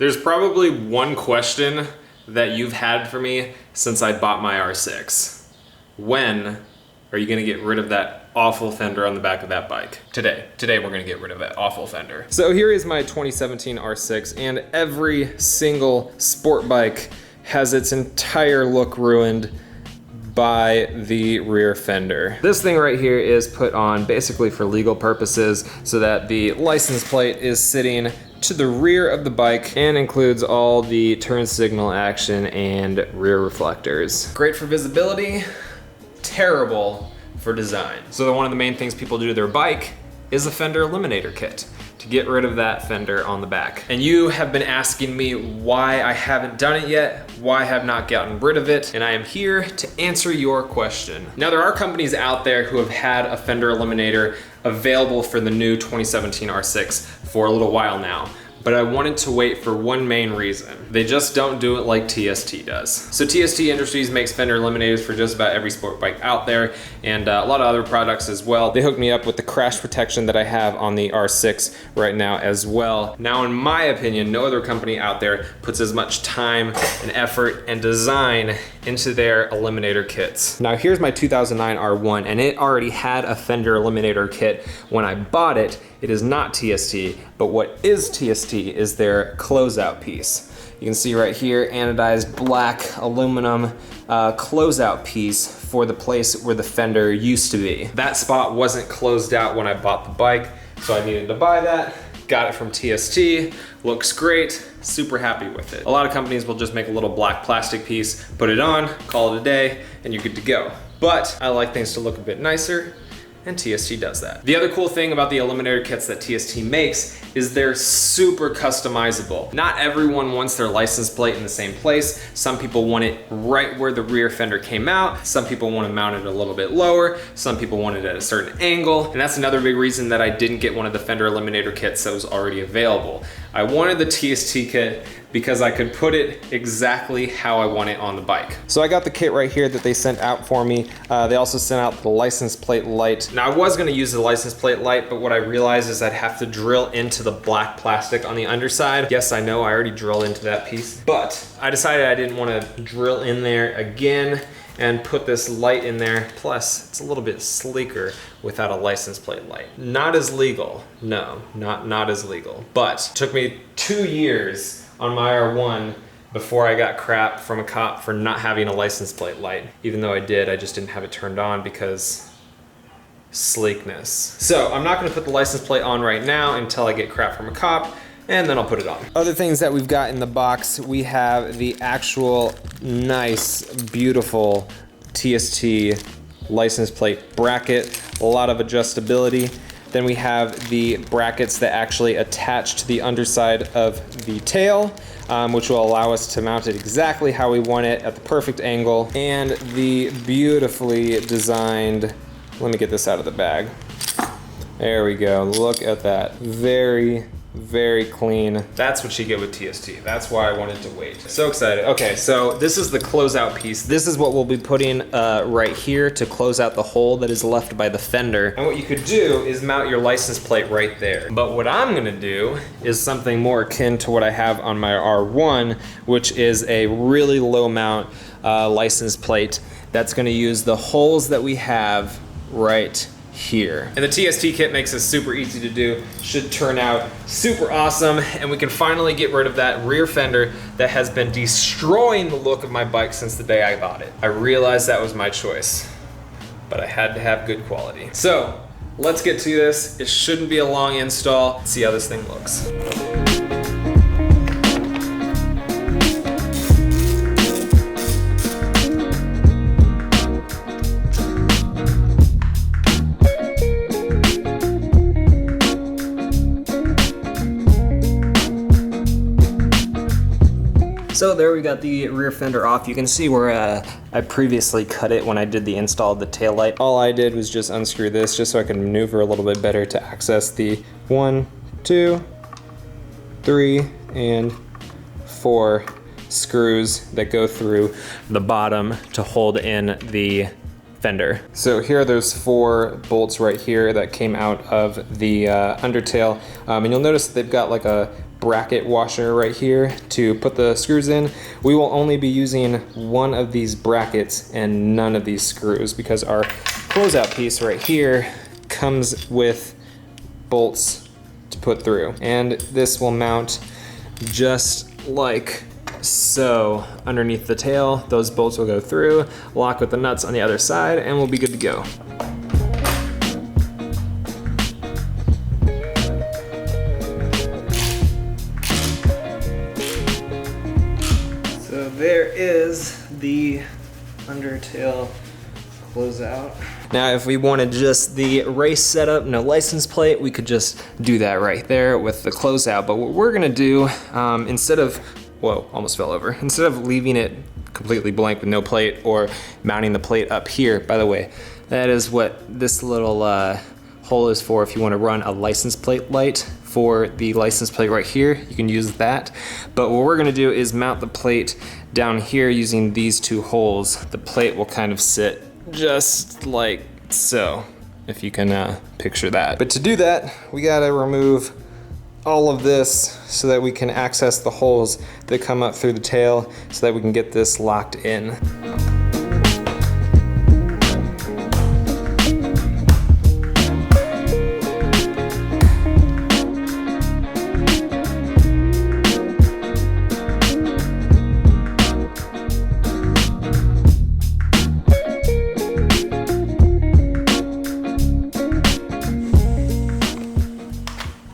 There's probably one question that you've had for me since I bought my R6. When are you gonna get rid of that awful fender on the back of that bike? Today we're gonna get rid of that awful fender. So here is my 2017 R6, and every single sport bike has its entire look ruined by the rear fender. This thing right here is put on basically for legal purposes so that the license plate is sitting to the rear of the bike and includes all the turn signal action and rear reflectors. Great for visibility, terrible for design. So one of the main things people do to their bike is a Fender Eliminator kit to get rid of that fender on the back. And you have been asking me why I haven't done it yet, why I have not gotten rid of it, and I am here to answer your question. Now there are companies out there who have had a Fender Eliminator available for the new 2017 R6 for a little while now, but I wanted to wait for one main reason. They just don't do it like TST does. So TST Industries makes Fender Eliminators for just about every sport bike out there, and a lot of other products as well. They hooked me up with the crash protection that I have on the R6 right now as well. Now, in my opinion, no other company out there puts as much time and effort and design into their Eliminator kits. Now here's my 2009 R1, and it already had a Fender Eliminator kit when I bought it. It is not TST, but what is TST is their closeout piece. You can see right here, anodized black aluminum closeout piece for the place where the fender used to be. That spot wasn't closed out when I bought the bike, so I needed to buy that. Got it from TST, looks great, super happy with it. A lot of companies will just make a little black plastic piece, put it on, call it a day, and you're good to go. But I like things to look a bit nicer, and TST does that. The other cool thing about the Eliminator kits that TST makes is they're super customizable. Not everyone wants their license plate in the same place. Some people want it right where the rear fender came out. Some people want to mount it a little bit lower. Some people want it at a certain angle. And that's another big reason that I didn't get one of the Fender Eliminator kits that was already available. I wanted the TST kit because I could put it exactly how I want it on the bike. So I got the kit right here that they sent out for me. They also sent out the license plate light. Now I was gonna use the license plate light, but what I realized is I'd have to drill into the black plastic on the underside. Yes, I know I already drilled into that piece, but I decided I didn't wanna drill in there again and put this light in there. Plus, it's a little bit sleeker without a license plate light. Not as legal, no, not as legal. But it took me 2 years on my R1 before I got crap from a cop for not having a license plate light. Even though I did, I just didn't have it turned on because sleekness. So I'm not gonna put the license plate on right now until I get crap from a cop, and then I'll put it on. Other things that we've got in the box, we have the actual nice, beautiful TST license plate bracket, a lot of adjustability. Then we have the brackets that actually attach to the underside of the tail, which will allow us to mount it exactly how we want it at the perfect angle. And the beautifully designed, let me get this out of the bag. There we go, look at that. Very, very clean. That's what you get with TST. That's why I wanted to wait. So excited. Okay, so this is the closeout piece. This is what we'll be putting right here to close out the hole that is left by the fender. And what you could do is mount your license plate right there. But what I'm gonna do is something more akin to what I have on my R1, which is a really low mount license plate that's gonna use the holes that we have right here. And the TST kit makes this super easy to do. Should turn out super awesome, and we can finally get rid of that rear fender that has been destroying the look of my bike since the day I bought it. I realized that was my choice, but I had to have good quality. So let's get to this. It shouldn't be a long install. Let's see how this thing looks. So there we got the rear fender off. You can see where I previously cut it when I did the install of the taillight. All I did was just unscrew this just so I can maneuver a little bit better to access the 1, 2, 3, and 4 screws that go through the bottom to hold in the fender. So here are those 4 bolts right here that came out of the undertail. And you'll notice that they've got like a bracket washer right here to put the screws in. We will only be using one of these brackets and none of these screws because our closeout piece right here comes with bolts to put through. And this will mount just like so underneath the tail. Those bolts will go through, lock with the nuts on the other side, and we'll be good to go. So there is the undertail closeout. Now if we wanted just the race setup, no license plate, we could just do that right there with the closeout. But what we're gonna do, instead of, whoa, almost fell over. Instead of leaving it completely blank with no plate or mounting the plate up here, by the way, that is what this little hole is for. If you wanna run a license plate light for the license plate right here, you can use that. But what we're gonna do is mount the plate down here using these two holes. The plate will kind of sit just like so, if you can picture that. But to do that, we gotta remove all of this so that we can access the holes that come up through the tail so that we can get this locked in.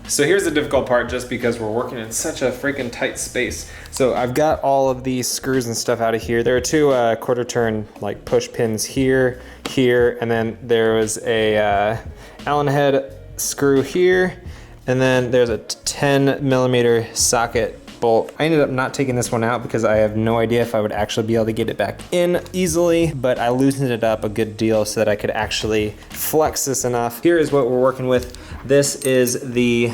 So here's the difficult part, just because we're working in such a freaking tight space. So I've got all of these screws and stuff out of here. There are two quarter turn like push pins here, and then there was a Allen head screw here, and then there's a 10mm socket bolt. I ended up not taking this one out because I have no idea if I would actually be able to get it back in easily, but I loosened it up a good deal so that I could actually flex this enough. Here is what we're working with. This is the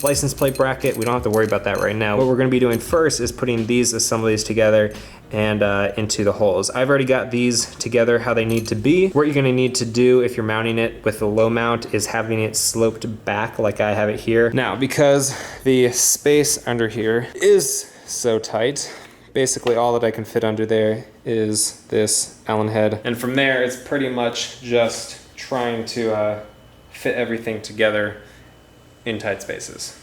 license plate bracket. We don't have to worry about that right now. What we're gonna be doing first is putting these assemblies together and into the holes. I've already got these together how they need to be. What you're gonna need to do if you're mounting it with the low mount is having it sloped back like I have it here. Now, because the space under here is so tight, basically all that I can fit under there is this Allen head. And from there, it's pretty much just trying to fit everything together in tight spaces.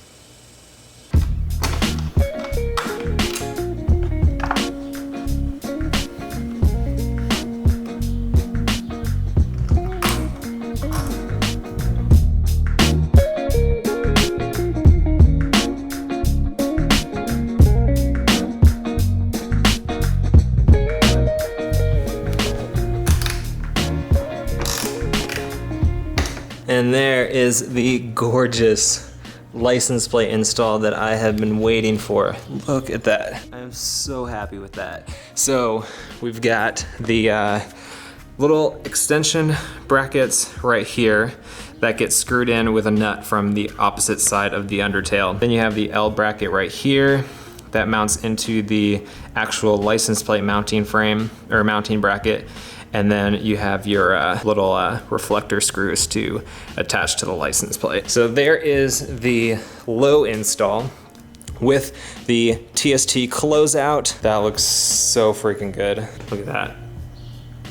And there is the gorgeous license plate install that I have been waiting for. Look at that. I'm so happy with that. So we've got the little extension brackets right here that get screwed in with a nut from the opposite side of the undertail. Then you have the L bracket right here that mounts into the actual license plate mounting frame or mounting bracket. And then you have your little reflector screws to attach to the license plate. So there is the low install with the TST closeout. That looks so freaking good. Look at that.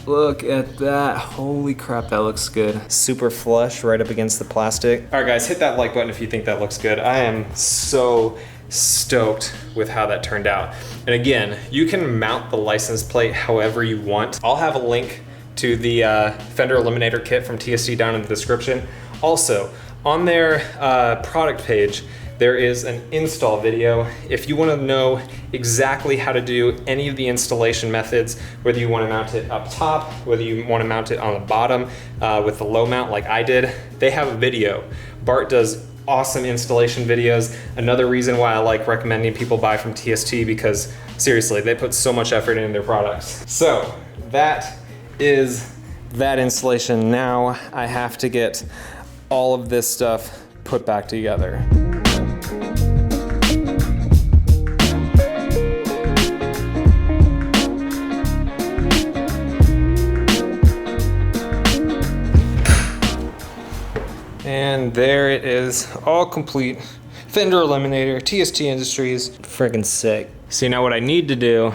Look at that. Holy crap, that looks good. Super flush right up against the plastic. All right guys, hit that like button if you think that looks good. I am so stoked with how that turned out. And again, you can mount the license plate however you want. I'll have a link to the Fender Eliminator kit from TST down in the description. Also, on their product page, there is an install video. If you want to know exactly how to do any of the installation methods, whether you want to mount it up top, whether you want to mount it on the bottom with the low mount like I did, they have a video. Bart does awesome installation videos. Another reason why I like recommending people buy from TST, because seriously, they put so much effort into their products. So that is that installation. Now I have to get all of this stuff put back together. And there it is, all complete, Fender Eliminator, TST Industries. Friggin' sick. See, now what I need to do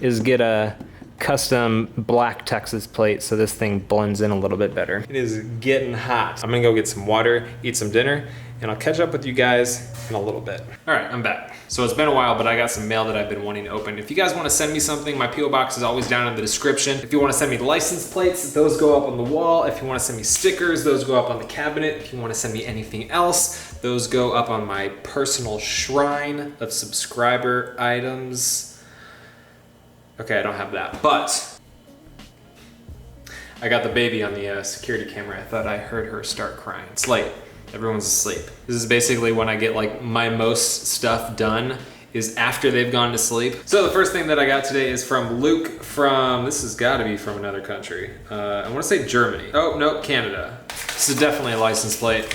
is get a custom black Texas plate so this thing blends in a little bit better. It is getting hot. I'm gonna go get some water, eat some dinner, and I'll catch up with you guys in a little bit. All right, I'm back. So it's been a while, but I got some mail that I've been wanting to open. If you guys wanna send me something, my P.O. box is always down in the description. If you wanna send me license plates, those go up on the wall. If you wanna send me stickers, those go up on the cabinet. If you wanna send me anything else, those go up on my personal shrine of subscriber items. Okay, I don't have that, but I got the baby on the security camera. I thought I heard her start crying. It's late, everyone's asleep. This is basically when I get like my most stuff done is after they've gone to sleep. So the first thing that I got today is from Luke from, this has gotta be from another country. I wanna say Germany. Oh, no, Canada. This is definitely a license plate.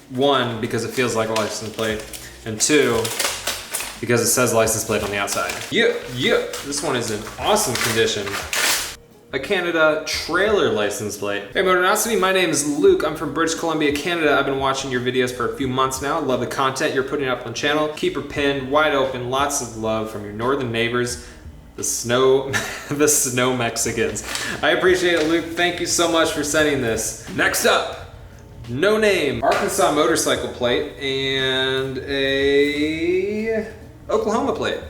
One, because it feels like a license plate, and two, because it says license plate on the outside. Yeah, this one is in awesome condition. A Canada trailer license plate. Hey Motonosity, my name is Luke. I'm from British Columbia, Canada. I've been watching your videos for a few months now. Love the content you're putting up on the channel. Keep her pinned, wide open, lots of love from your northern neighbors, the snow Mexicans. I appreciate it, Luke. Thank you so much for sending this. Next up, no name, Arkansas motorcycle plate and a Oklahoma plate.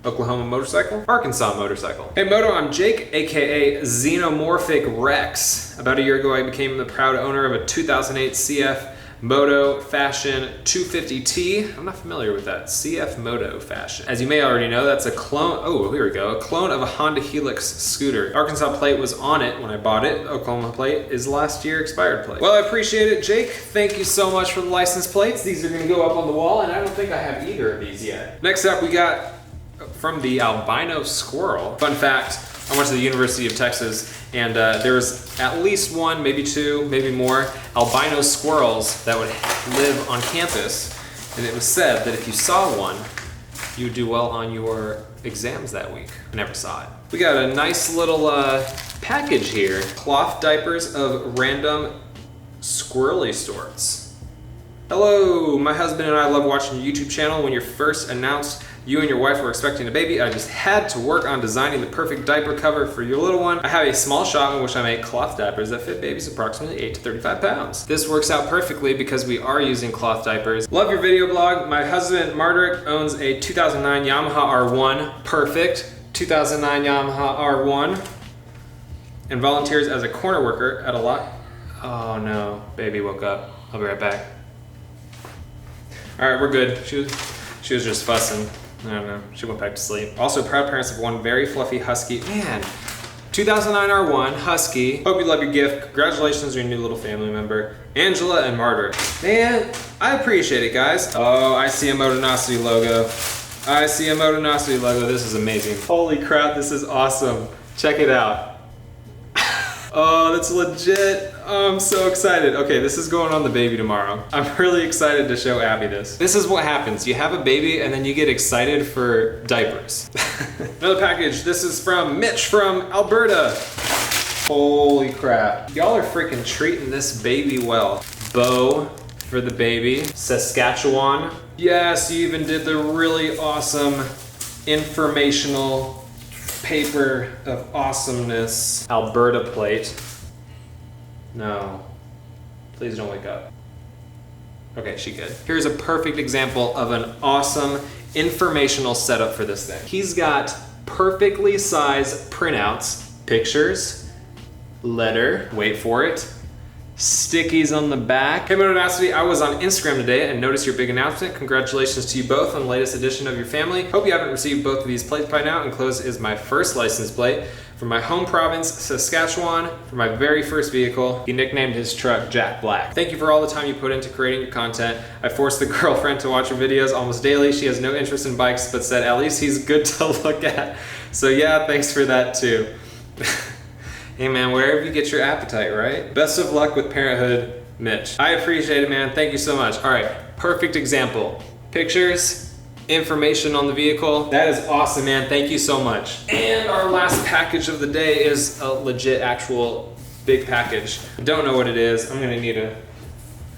Oklahoma motorcycle, Arkansas motorcycle. Hey Moto, I'm Jake, AKA Xenomorphic Rex. About a year ago, I became the proud owner of a 2008 CF Moto Fashion 250T. I'm not familiar with that, CF Moto Fashion. As you may already know, that's a clone, oh, here we go, a clone of a Honda Helix scooter. Arkansas plate was on it when I bought it. Oklahoma plate is last year expired plate. Well, I appreciate it, Jake. Thank you so much for the license plates. These are gonna go up on the wall, and I don't think I have either of these yet. Next up, we got from the albino squirrel. Fun fact, I went to the University of Texas and there was at least one, maybe two, maybe more albino squirrels that would live on campus. And it was said that if you saw one, you would do well on your exams that week. I never saw it. We got a nice little package here. Cloth diapers of random squirrely sorts. Hello, my husband and I love watching your YouTube channel. When you first announced you and your wife were expecting a baby, I just had to work on designing the perfect diaper cover for your little one. I have a small shop in which I make cloth diapers that fit babies approximately 8 to 35 pounds. This works out perfectly because we are using cloth diapers. Love your video blog. My husband, Mardrick, owns a 2009 Yamaha R1. Perfect. 2009 Yamaha R1. And volunteers as a corner worker at a lot. Oh no, baby woke up. I'll be right back. All right, we're good. She was just fussing. I don't know, she went back to sleep. Also, proud parents of one very fluffy husky. Man, 2009 R1, husky. Hope you love your gift. Congratulations on your new little family member, Angela and Martyr. Man, I appreciate it, guys. Oh, I see a Motonosity logo. I see a Motonosity logo. This is amazing. Holy crap, this is awesome. Check it out. Oh, that's legit. Oh, I'm so excited. Okay, this is going on the baby tomorrow. I'm really excited to show Abby this. This is what happens. You have a baby and then you get excited for diapers. Another package. This is from Mitch from Alberta. Holy crap. Y'all are freaking treating this baby well. Bow for the baby. Saskatchewan. Yes, you even did the really awesome informational paper of awesomeness. Alberta plate. No, please don't wake up. Okay, she good. Here's a perfect example of an awesome informational setup for this thing. He's got perfectly sized printouts, pictures, letter, wait for it, stickies on the back. Hey Motonosity, I was on Instagram today and noticed your big announcement. Congratulations to you both on the latest edition of your family. Hope you haven't received both of these plates by now. Enclosed is my first license plate from my home province, Saskatchewan, for my very first vehicle. He nicknamed his truck Jack Black. Thank you for all the time you put into creating your content. I forced the girlfriend to watch your videos almost daily. She has no interest in bikes, but said at least he's good to look at. So yeah, thanks for that too. Hey man, wherever you get your appetite, right? Best of luck with parenthood, Mitch. I appreciate it, man. Thank you so much. All right, perfect example. Pictures, information on the vehicle. That is awesome, man. Thank you so much. And our last package of the day is a legit, actual big package. I don't know what it is. I'm gonna need a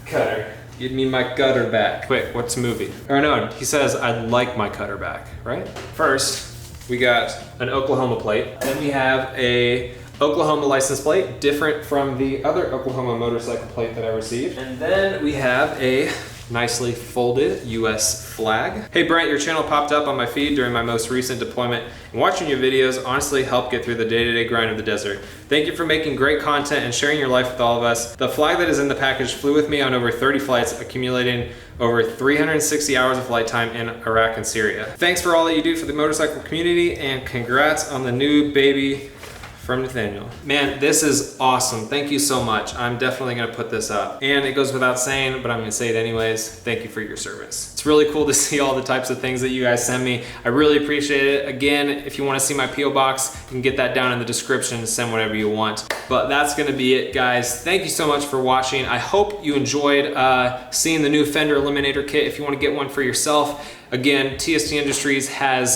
cutter. You'd need my cutter back. Wait, what's the movie? Or no, he says, I'd like my cutter back, right? First, we got an Oklahoma plate. Then we have a Oklahoma license plate, different from the other Oklahoma motorcycle plate that I received. And then we have a nicely folded US flag. Hey Brent, your channel popped up on my feed during my most recent deployment, and watching your videos honestly helped get through the day-to-day grind of the desert. Thank you for making great content and sharing your life with all of us. The flag that is in the package flew with me on over 30 flights, accumulating over 360 hours of flight time in Iraq and Syria. Thanks for all that you do for the motorcycle community, and congrats on the new baby from Nathaniel. Man, this is awesome. Thank you so much. I'm definitely gonna put this up. And it goes without saying, but I'm gonna say it anyways, thank you for your service. It's really cool to see all the types of things that you guys send me. I really appreciate it. Again, if you wanna see my P.O. box, you can get that down in the description, send whatever you want. But that's gonna be it, guys. Thank you so much for watching. I hope you enjoyed seeing the new Fender Eliminator kit. If you wanna get one for yourself, again, TST Industries has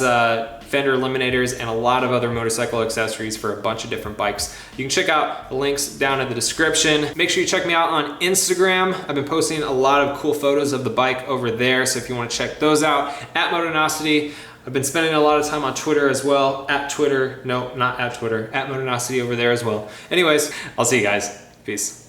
Fender Eliminators and a lot of other motorcycle accessories for a bunch of different bikes. You can check out the links down in the description. Make sure you check me out on Instagram. I've been posting a lot of cool photos of the bike over there, so if you want to check those out, at Motonosity. I've been spending a lot of time on Twitter as well, at Motonosity over there as well. Anyways, I'll see you guys. Peace.